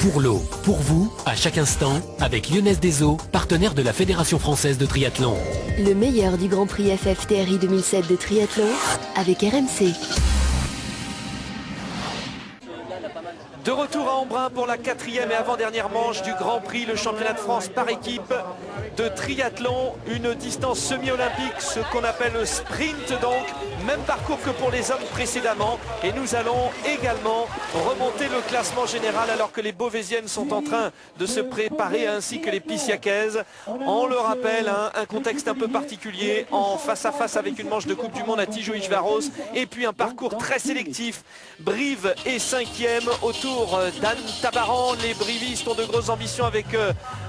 Pour l'eau, pour vous, à chaque instant, avec Lyonnaise des Eaux, partenaire de la Fédération Française de Triathlon. Le meilleur du Grand Prix FFTRI 2007 de triathlon avec RMC. De retour à Embrun pour la 4e et avant-dernière manche du Grand Prix, le championnat de France par équipe de triathlon, une distance semi-olympique, ce qu'on appelle le sprint donc, même parcours que pour les hommes précédemment, et nous allons également remonter le classement général alors que les Beauvaisiennes sont en train de se préparer ainsi que les Pissiacaises. On le rappelle, un contexte un peu particulier en face à face avec une manche de Coupe du Monde à Tijoux-Varos et puis un parcours très sélectif. Brive est 5e autour d'Anne Tabaran. Les brivistes ont de grosses ambitions avec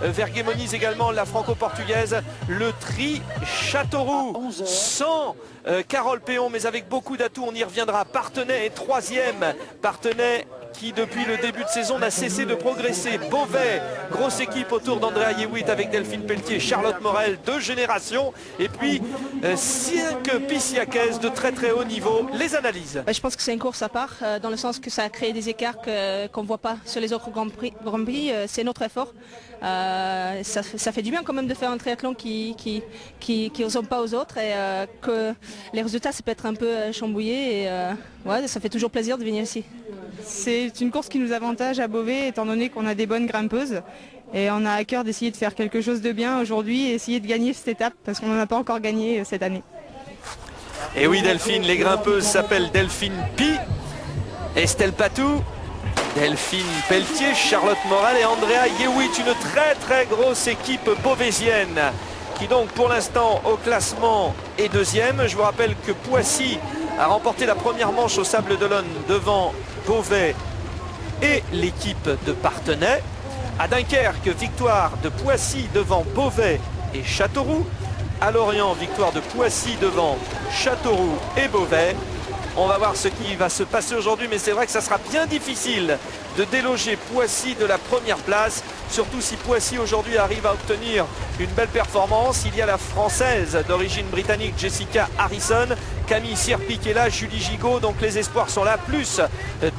Vergues-Moniz également, la franco-portugaise. Le tri Châteauroux sans Carole Péon, mais avec beaucoup d'atouts, on y reviendra. Partenay est 3e. Partenay qui depuis le début de saison n'a cessé de progresser. Beauvais, grosse équipe autour d'Andrea Yewitt avec Delphine Pelletier, Charlotte Morel, 2 générations. Et puis 5 Pissiacaises de très très haut niveau. Les analyses. Je pense que c'est une course à part, dans le sens que ça a créé des écarts qu'on ne voit pas sur les autres Grands Prix. C'est notre effort. Ça fait du bien quand même de faire un triathlon qui ressemble pas aux autres et que les résultats ça peut être un peu chambouillé et ouais, ça fait toujours plaisir de venir ici. C'est une course qui nous avantage à Beauvais étant donné qu'on a des bonnes grimpeuses et on a à cœur d'essayer de faire quelque chose de bien aujourd'hui et essayer de gagner cette étape parce qu'on n'en a pas encore gagné cette année. Et oui Delphine, les grimpeuses s'appellent Delphine Pi, Estelle Patou, Delphine Pelletier, Charlotte Morel et Andrea Yewitt, une très très grosse équipe beauvaisienne qui donc pour l'instant au classement est 2e. Je vous rappelle que Poissy a remporté la première manche au Sable d'Olonne devant Beauvais et l'équipe de Partenay. À Dunkerque, victoire de Poissy devant Beauvais et Châteauroux. À Lorient, victoire de Poissy devant Châteauroux et Beauvais. On va voir ce qui va se passer aujourd'hui, mais c'est vrai que ça sera bien difficile de déloger Poissy de la première place, surtout si Poissy aujourd'hui arrive à obtenir une belle performance. Il y a la française d'origine britannique Jessica Harrison, Camille Sierpi qui est là, Julie Gigot, donc les espoirs sont là, plus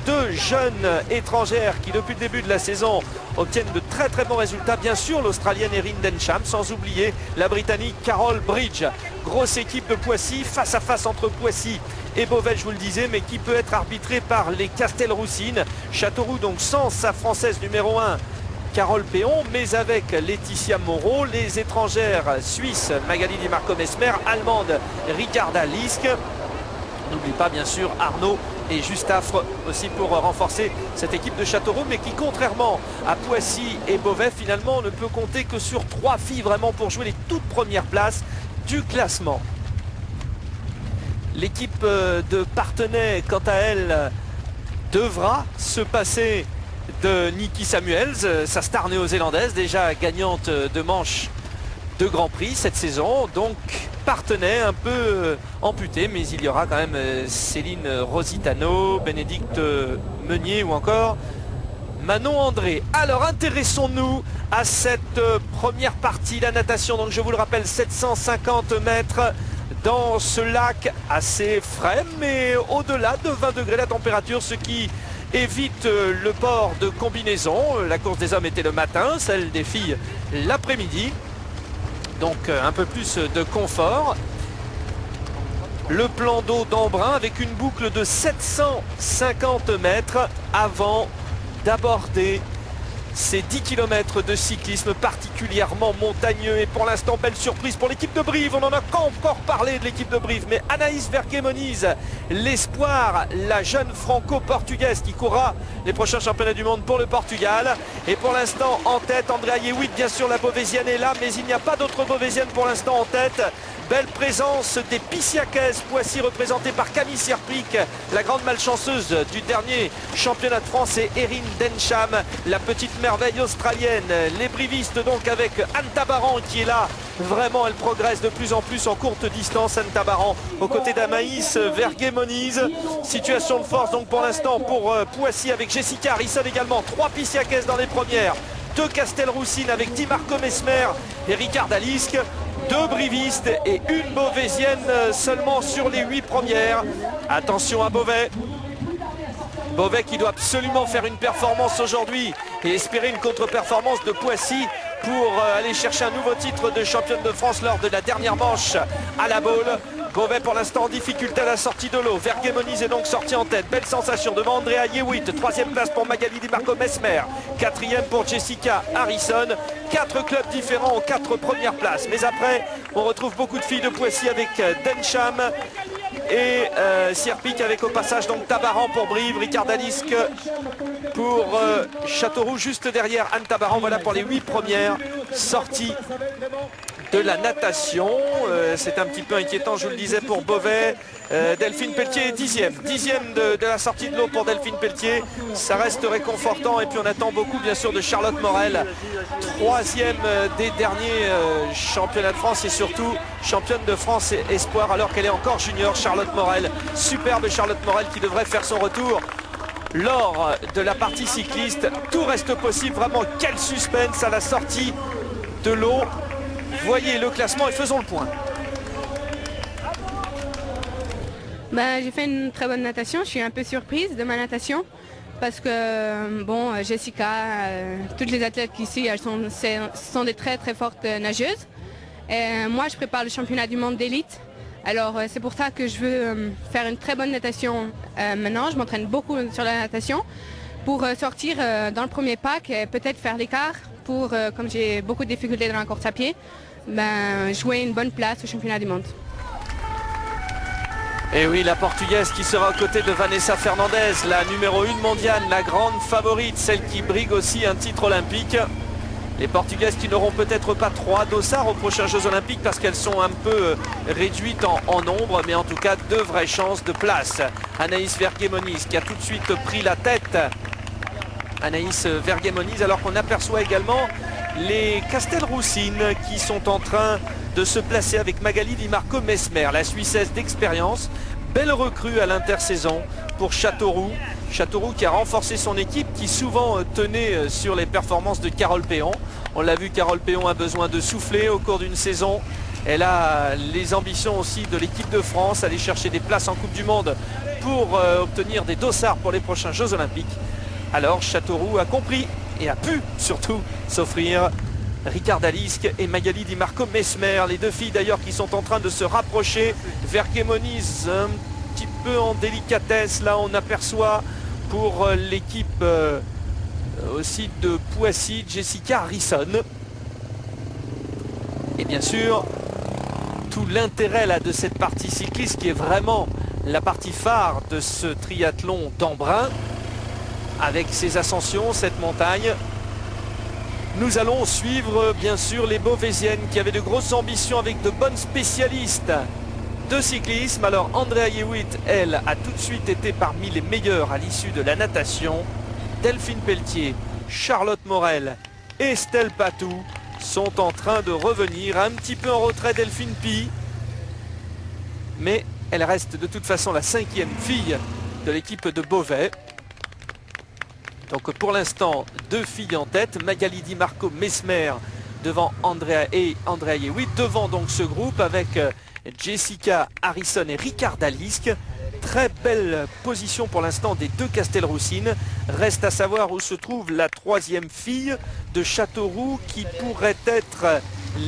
2 jeunes étrangères qui depuis le début de la saison obtiennent de très très bons résultats. Bien sûr l'Australienne Erin Densham, sans oublier la Britannique Carol Bridge. Grosse équipe de Poissy, face à face entre Poissy et Beauvais, je vous le disais, mais qui peut être arbitré par les Castelroussines. Châteauroux donc sans sa française numéro 1 Carole Péon, mais avec Laetitia Moreau, les étrangères suisses Magali Di Marco Mesmer, allemande Ricarda Lisk. N'oublie pas bien sûr Arnaud et Justafre aussi pour renforcer cette équipe de Châteauroux, mais qui contrairement à Poissy et Beauvais finalement ne peut compter que sur 3 filles vraiment pour jouer les toutes premières places du classement. L'équipe de Partenay, quant à elle, devra se passer de Nikki Samuels, sa star néo-zélandaise, déjà gagnante de manches de Grand Prix cette saison. Donc Partenay un peu amputé, mais il y aura quand même Céline Rositano, Bénédicte Meunier ou encore Manon André. Alors intéressons-nous à cette première partie, la natation. Donc je vous le rappelle, 750 mètres dans ce lac assez frais, mais au-delà de 20 degrés la température, ce qui évite le port de combinaison. La course des hommes était le matin, celle des filles l'après-midi. Donc un peu plus de confort. Le plan d'eau d'Embrun avec une boucle de 750 mètres avant d'aborder ces 10 km de cyclisme particulièrement montagneux. Et pour l'instant, belle surprise pour l'équipe de Brive. On n'en a qu'encore parlé de l'équipe de Brive, mais Anaïs Vergues-Moniz, l'espoir, la jeune franco-portugaise qui courra les prochains championnats du monde pour le Portugal. Et pour l'instant en tête, Andrea Yewitt, bien sûr la Beauvaisienne est là, mais il n'y a pas d'autre Beauvaisienne pour l'instant en tête. Belle présence des Pissiacaises, Poissy représentée par Camille Sierpic, la grande malchanceuse du dernier championnat de France, et Erin Densham, la petite merveille australienne. Les brivistes donc avec Anne Tabaran qui est là. Vraiment elle progresse de plus en plus en courte distance, Anne Tabaran aux côtés d'Anaïs Vergues-Moniz. Situation de force donc pour l'instant pour Poissy avec Jessica Harrison également. 3 Pissiacaises dans les premières, 2 Castelroussines avec Di Marco Mesmer et Ricarda Lisk. 2 brivistes et une beauvaisienne seulement sur les 8 premières. Attention à Beauvais. Beauvais qui doit absolument faire une performance aujourd'hui et espérer une contre-performance de Poissy pour aller chercher un nouveau titre de championne de France lors de la dernière manche à la Baule. Beauvais pour l'instant en difficulté à la sortie de l'eau. Vergemoniz est donc sorti en tête. Belle sensation devant Andrea Yewitt. 3e place pour Magali Di Marco Mesmer. 4e pour Jessica Harrison. 4 clubs différents aux 4 premières places. Mais après, on retrouve beaucoup de filles de Poissy avec Dencham et Sierpic avec au passage donc Tabaran pour Brive, Ricardalisque pour Châteauroux juste derrière Anne Tabaran. Voilà pour les 8 premières sorties de la natation. C'est un petit peu inquiétant, je vous le disais, pour Beauvais. Delphine Pelletier est 10e de la sortie de l'eau pour Delphine Pelletier. Ça reste réconfortant et puis on attend beaucoup bien sûr de Charlotte Morel, 3e des derniers championnats de France et surtout championne de France espoir alors qu'elle est encore junior. Charlotte Morel, superbe Charlotte Morel qui devrait faire son retour lors de la partie cycliste. Tout reste possible, vraiment quel suspense à la sortie de l'eau. Voyez le classement et faisons le point. J'ai fait une très bonne natation, je suis un peu surprise de ma natation parce que bon, Jessica, toutes les athlètes ici, elles sont des très très fortes nageuses. Et moi je prépare le championnat du monde d'élite, alors c'est pour ça que je veux faire une très bonne natation maintenant. Je m'entraîne beaucoup sur la natation pour sortir dans le premier pack et peut-être faire l'écart pour, comme j'ai beaucoup de difficultés dans la course à pied, jouer une bonne place au championnat du monde. Et oui, la portugaise qui sera aux côtés de Vanessa Fernandez, la numéro 1 mondiale, la grande favorite, celle qui brigue aussi un titre olympique. Les portugaises qui n'auront peut-être pas 3 dossards aux prochains Jeux olympiques parce qu'elles sont un peu réduites en nombre, mais en tout cas 2 vraies chances de place. Anaïs Vergemoniz qui a tout de suite pris la tête. Anaïs Vergemoniz, alors qu'on aperçoit également les Castelroussines qui sont en train de se placer avec Magali Di Marco Mesmer, la Suissesse d'expérience. Belle recrue à l'intersaison pour Châteauroux. Châteauroux qui a renforcé son équipe, qui souvent tenait sur les performances de Carole Péon. On l'a vu, Carole Péon a besoin de souffler au cours d'une saison. Elle a les ambitions aussi de l'équipe de France, aller chercher des places en Coupe du Monde pour obtenir des dossards pour les prochains Jeux Olympiques. Alors Châteauroux a compris et a pu surtout s'offrir Ricardalisque et Magali Di Marco Mesmer, les 2 filles d'ailleurs qui sont en train de se rapprocher. Vergemoniz un petit peu en délicatesse, là on aperçoit pour l'équipe aussi de Poissy, Jessica Harrison. Et bien sûr, tout l'intérêt là de cette partie cycliste qui est vraiment la partie phare de ce triathlon d'Embrun, avec ses ascensions, cette montagne. Nous allons suivre bien sûr les Beauvaisiennes qui avaient de grosses ambitions avec de bonnes spécialistes de cyclisme. Alors Andrea Yewitt, elle, a tout de suite été parmi les meilleures à l'issue de la natation. Delphine Pelletier, Charlotte Morel et Estelle Patou sont en train de revenir. Un petit peu en retrait Delphine Pi, mais elle reste de toute façon la 5e fille de l'équipe de Beauvais. Donc pour l'instant, 2 filles en tête, Magali Di Marco Mesmer devant Andrea Yewitt, devant donc ce groupe avec Jessica Harrison et Ricardalisque. Très belle position pour l'instant des 2 Castelroussines. Reste à savoir où se trouve la 3e fille de Châteauroux qui pourrait être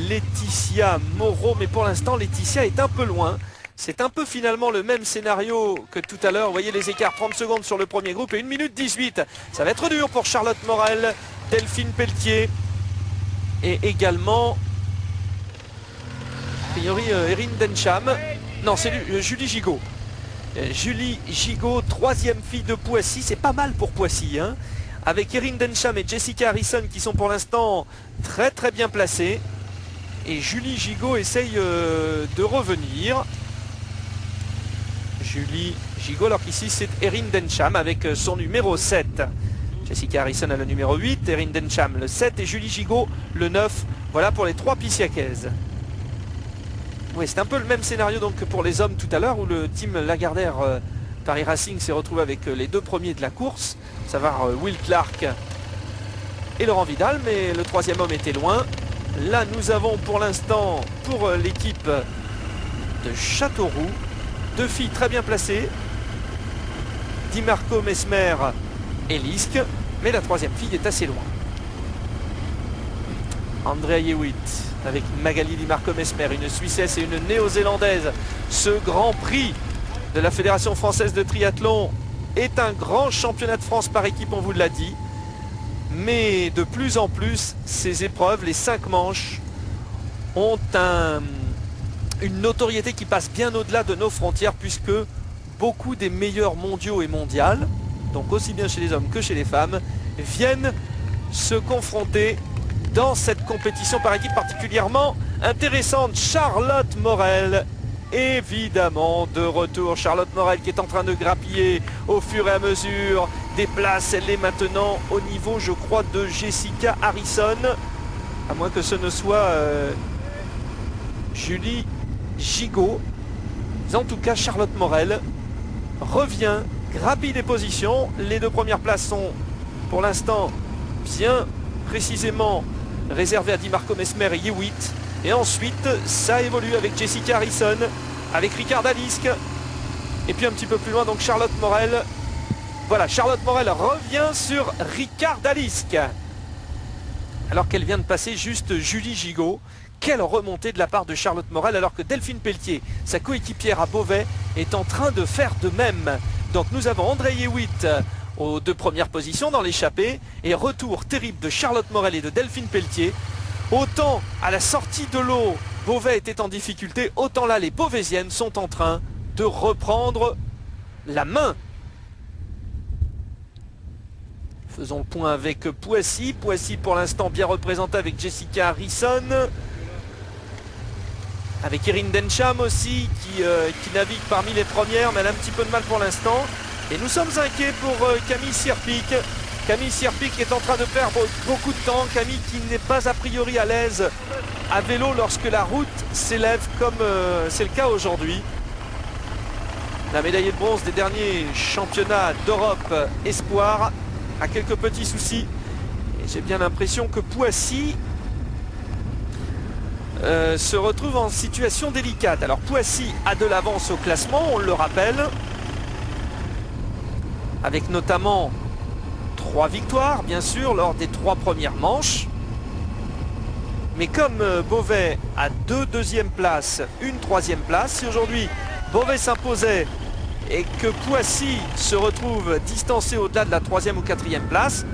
Laetitia Moreau, mais pour l'instant Laetitia est un peu loin. C'est un peu finalement le même scénario que tout à l'heure. Vous voyez les écarts, 30 secondes sur le premier groupe et 1 minute 18. Ça va être dur pour Charlotte Morel, Delphine Pelletier et également a priori Erin Dencham. Non, c'est Julie Gigot. Julie Gigot, 3e fille de Poissy. C'est pas mal pour Poissy, hein, avec Erin Dencham et Jessica Harrison qui sont pour l'instant très très bien placées. Et Julie Gigot essaye de revenir. Julie Gigot, alors qu'ici c'est Erin Dencham avec son numéro 7. Jessica Harrison a le numéro 8, Erin Dencham le 7 et Julie Gigot le 9. Voilà pour les 3 Pissiacaises. Oui, c'est un peu le même scénario donc que pour les hommes tout à l'heure où le team Lagardère Paris Racing s'est retrouvé avec les 2 premiers de la course, à savoir Will Clark et Laurent Vidal, mais le 3e homme était loin. Là nous avons pour l'instant pour l'équipe de Châteauroux 2 filles très bien placées. Di Marco Mesmer et Lisk. Mais la troisième fille est assez loin. Andrea Hewitt avec Magali Di Marco Mesmer, une Suissesse et une Néo-Zélandaise. Ce Grand Prix de la Fédération Française de Triathlon est un grand championnat de France par équipe, on vous l'a dit. Mais de plus en plus, ces épreuves, les 5 manches, ont une notoriété qui passe bien au-delà de nos frontières, puisque beaucoup des meilleurs mondiaux et mondiales, donc aussi bien chez les hommes que chez les femmes, viennent se confronter dans cette compétition par équipe particulièrement intéressante. Charlotte Morel, évidemment de retour. Charlotte Morel qui est en train de grappiller au fur et à mesure des places. Elle est maintenant au niveau, je crois, de Jessica Harrison, à moins que ce ne soit Julie Gigot. Mais en tout cas, Charlotte Morel revient, grappille des positions. Les 2 premières places sont pour l'instant bien précisément réservées à Di Marco Mesmer et Hewitt. Et ensuite, ça évolue avec Jessica Harrison, avec Ricarda Lisk. Et puis un petit peu plus loin, donc Charlotte Morel. Voilà, Charlotte Morel revient sur Ricarda Lisk, alors qu'elle vient de passer juste Julie Gigot. Quelle remontée de la part de Charlotte Morel, alors que Delphine Pelletier, sa coéquipière à Beauvais, est en train de faire de même. Donc nous avons Andrea Hewitt aux 2 premières positions dans l'échappée, et retour terrible de Charlotte Morel et de Delphine Pelletier. Autant à la sortie de l'eau, Beauvais était en difficulté, autant là les Beauvaisiennes sont en train de reprendre la main. Faisons le point avec Poissy. Poissy pour l'instant bien représenté avec Jessica Harrison. Avec Erin Densham aussi qui navigue parmi les premières, mais elle a un petit peu de mal pour l'instant. Et nous sommes inquiets pour Camille Sierpic. Camille Sierpic est en train de perdre beaucoup de temps. Camille qui n'est pas a priori à l'aise à vélo lorsque la route s'élève comme c'est le cas aujourd'hui. La médaillée de bronze des derniers championnats d'Europe espoir a quelques petits soucis. Et j'ai bien l'impression que Poissy se retrouve en situation délicate. Alors Poissy a de l'avance au classement, on le rappelle, avec notamment 3 victoires bien sûr lors des 3 premières manches. Mais comme Beauvais a 2 deuxièmes places, une 3e place, si aujourd'hui Beauvais s'imposait et que Poissy se retrouve distancé au-delà de la 3e ou 4e place,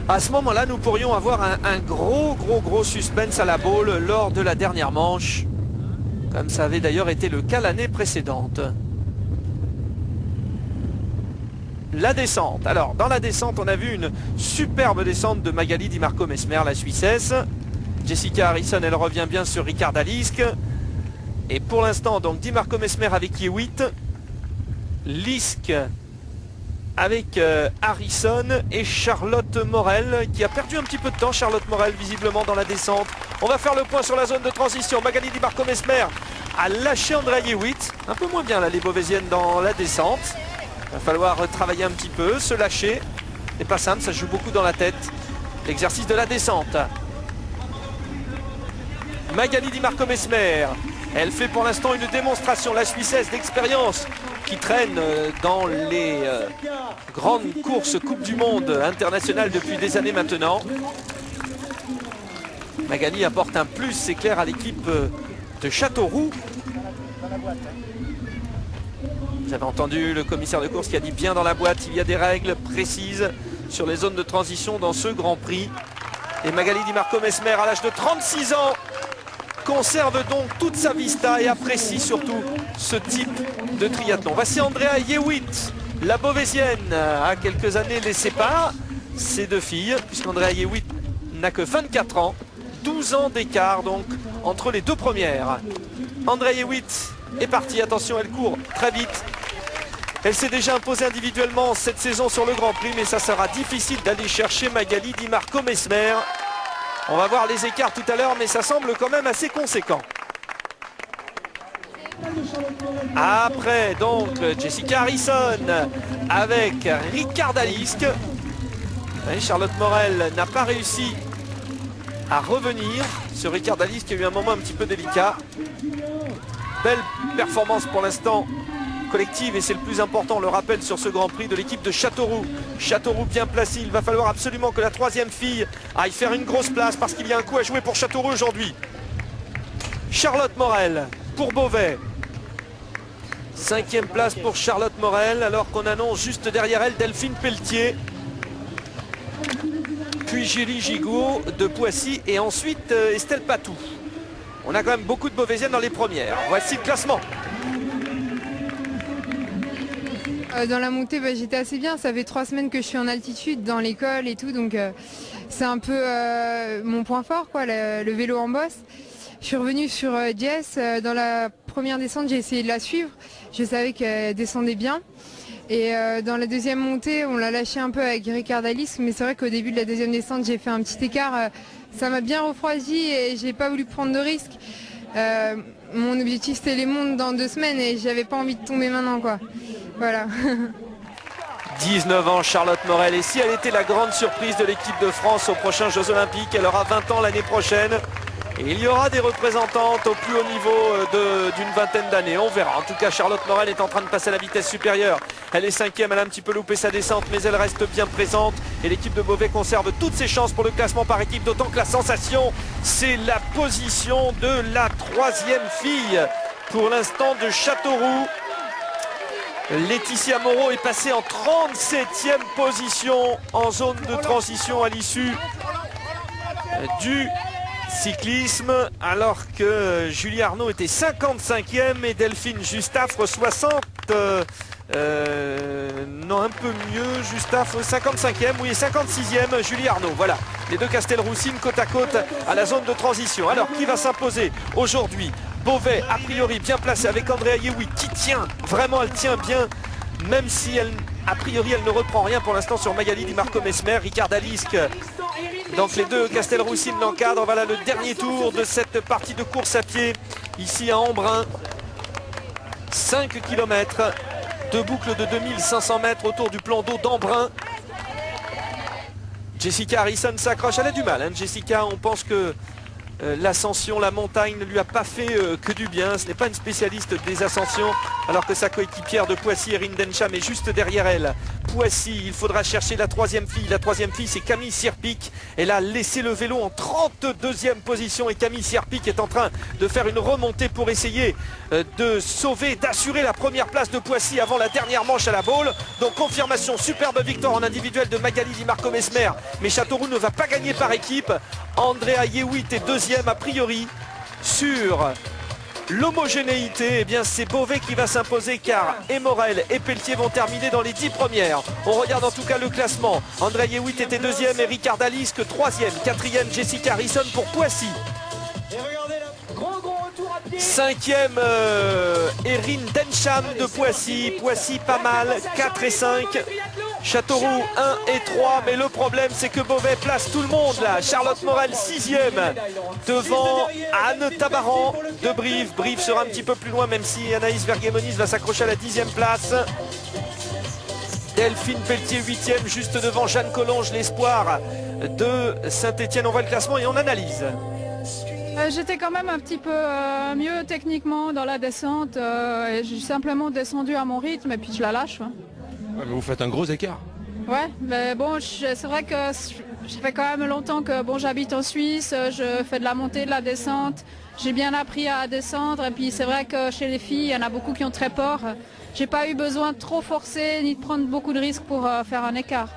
à ce moment-là, nous pourrions avoir un gros suspense à la boule lors de la dernière manche, comme ça avait d'ailleurs été le cas l'année précédente. La descente. Alors, dans la descente, on a vu une superbe descente de Magali Di Marco Mesmer, la Suissesse. Jessica Harrison, elle revient bien sur Ricarda Lisk. Et pour l'instant, donc, Di Marco Mesmer avec Hewitt. Lisk avec Harrison et Charlotte Morel qui a perdu un petit peu de temps. Charlotte Morel visiblement dans la descente. On va faire le point sur la zone de transition. Magali Di Marco Mesmer a lâché Andrea Hewitt. Un peu moins bien là les Beauvaisiennes dans la descente. Il va falloir travailler un petit peu, se lâcher. C'est pas simple, ça joue beaucoup dans la tête. L'exercice de la descente. Magali Di Marco Mesmer. Elle fait pour l'instant une démonstration, la Suissesse d'expérience qui traîne dans les grandes courses Coupe du Monde internationale depuis des années maintenant. Magali apporte un plus, c'est clair, à l'équipe de Châteauroux. Vous avez entendu le commissaire de course qui a dit bien dans la boîte, il y a des règles précises sur les zones de transition dans ce Grand Prix. Et Magali Di Marco Mesmer, à l'âge de 36 ans, conserve donc toute sa vista et apprécie surtout ce type de triathlon. Voici Andrea Hewitt, la Beauvaisienne, à quelques années les sépare, ces 2 filles, puisqu'Andrea Hewitt n'a que 24 ans, 12 ans d'écart donc entre les 2 premières. Andrea Hewitt est partie, attention elle court très vite. Elle s'est déjà imposée individuellement cette saison sur le Grand Prix, mais ça sera difficile d'aller chercher Magali Di Marco Mesmer. On va voir les écarts tout à l'heure, mais ça semble quand même assez conséquent. Après, donc, Jessica Harrison avec Ricarda Lisk. Charlotte Morel n'a pas réussi à revenir sur Ricarda Lisk, qui a eu un moment un petit peu délicat. Belle performance pour l'instant collective et c'est le plus important, le rappel sur ce Grand Prix de l'équipe de Châteauroux. Châteauroux bien placé, il va falloir absolument que la troisième fille aille faire une grosse place parce qu'il y a un coup à jouer pour Châteauroux aujourd'hui. Charlotte Morel pour Beauvais. 5e place pour Charlotte Morel alors qu'on annonce juste derrière elle Delphine Pelletier. Puis Julie Gigoux de Poissy et ensuite Estelle Patou. On a quand même beaucoup de Beauvaisiennes dans les premières. Voici le classement. Dans la montée, j'étais assez bien. Ça fait 3 semaines que je suis en altitude dans l'école et tout. Donc c'est un peu mon point fort, quoi, le vélo en bosse. Je suis revenue sur Jess. Dans la première descente, j'ai essayé de la suivre. Je savais qu'elle descendait bien. Et dans la deuxième montée, on l'a lâché un peu avec Ricardalis. Mais c'est vrai qu'au début de la deuxième descente, j'ai fait un petit écart. Ça m'a bien refroidi et j'ai pas voulu prendre de risques. Mon objectif, c'était les montes dans 2 semaines et j'avais pas envie de tomber maintenant, quoi. Voilà. 19 ans, Charlotte Morel. Et si elle était la grande surprise de l'équipe de France aux prochains Jeux Olympiques, elle aura 20 ans l'année prochaine. Et il y aura des représentantes au plus haut niveau d'une vingtaine d'années. On verra. En tout cas, Charlotte Morel est en train de passer à la vitesse supérieure. Elle est 5e, elle a un petit peu loupé sa descente, mais elle reste bien présente. Et l'équipe de Beauvais conserve toutes ses chances pour le classement par équipe. D'autant que la sensation, c'est la position de la 3e fille. Pour l'instant de Châteauroux. Laetitia Moreau est passée en 37e position en zone de transition à l'issue du cyclisme, alors que Julie Arnaud était 55e et Delphine Justafre 60. Non, un peu mieux, Justafre 55e, oui, 56e, Julie Arnaud. Voilà, les deux Castelroussines côte à côte à la zone de transition. Alors, qui va s'imposer aujourd'hui? Beauvais, a priori bien placé avec Andrea Yewi qui tient, vraiment elle tient bien, même si elle, a priori elle ne reprend rien pour l'instant sur Magali Di Marco Mesmer. Ricardalis, donc les deux Castelroussines l'encadrent. Voilà le dernier tour de cette partie de course à pied ici à Embrun. 5 km, 2 boucles de 2500 mètres autour du plan d'eau d'Embrun. Jessica Harrison s'accroche, elle a du mal, hein. Jessica, on pense que l'ascension, la montagne ne lui a pas fait que du bien. Ce n'est pas une spécialiste des ascensions, alors que sa coéquipière de Poissy, Erin Dencham, est juste derrière elle. Poissy, il faudra chercher la 3e fille. La 3e fille, c'est Camille Sierpic. Elle a laissé le vélo en 32e position et Camille Sierpic est en train de faire une remontée pour essayer de sauver, d'assurer la première place de Poissy avant la dernière manche à la Baule. Donc confirmation, superbe victoire en individuel de Magali Di Marco Mesmer. Mais Châteauroux ne va pas gagner par équipe. Andrea Yewitt est 2e a priori. Sur l'homogénéité, eh bien c'est Beauvais qui va s'imposer car Morel et Pelletier vont terminer dans les 10 premières. On regarde en tout cas le classement. Andrea Yewitt était 2e et Ricardalis que 3e. 4e Jessica Harrison pour Poissy. 5e Erin Dencham de Poissy. Poissy pas mal, 4 et 5. Châteauroux 1 et 3, mais le problème c'est que Beauvais place tout le monde là. Charlotte Morel 6e devant Anne Tabaran de Brive. Brive sera un petit peu plus loin même si Anaïs Verguemonis va s'accrocher à la 10e place. Delphine Pelletier 8e juste devant Jeanne Collonges, l'espoir de Saint-Etienne. On voit le classement et on analyse. J'étais quand même un petit peu mieux techniquement dans la descente. J'ai simplement descendu à mon rythme et puis je la lâche. Ouais, mais vous faites un gros écart. Ouais, mais bon, c'est vrai que ça fait quand même longtemps que bon, j'habite en Suisse, je fais de la montée, de la descente. J'ai bien appris à descendre et puis c'est vrai que chez les filles, il y en a beaucoup qui ont très peur. J'ai pas eu besoin de trop forcer ni de prendre beaucoup de risques pour faire un écart.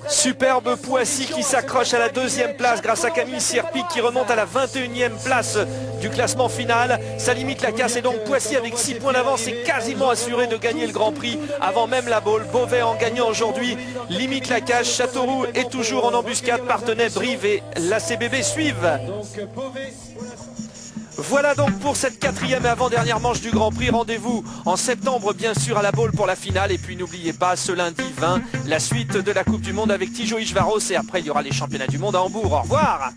Superbe Poissy qui s'accroche à la 2e place grâce à Camille Sierpic qui remonte à la 21e place du classement final. Ça limite la casse et donc Poissy avec 6 points d'avance est quasiment assuré de gagner le Grand Prix avant même la Baule. Beauvais en gagnant aujourd'hui limite la casse. Châteauroux est toujours en embuscade. Partenay, Brive et la CBB suivent. Voilà donc pour cette 4e et avant-dernière manche du Grand Prix. Rendez-vous en septembre bien sûr à la Baule pour la finale. Et puis n'oubliez pas ce lundi 20 la suite de la Coupe du Monde avec Tijo Ishvaros. Et après il y aura les championnats du monde à Hambourg. Au revoir.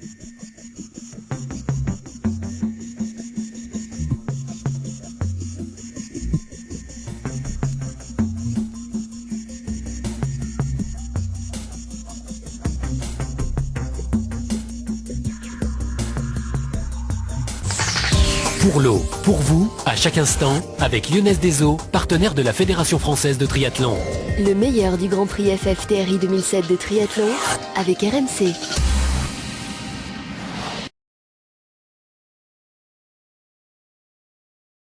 Pour l'eau, pour vous, à chaque instant, avec Lyonnaise des Eaux, partenaire de la Fédération Française de Triathlon. Le meilleur du Grand Prix FF TRI 2007 de triathlon avec RMC.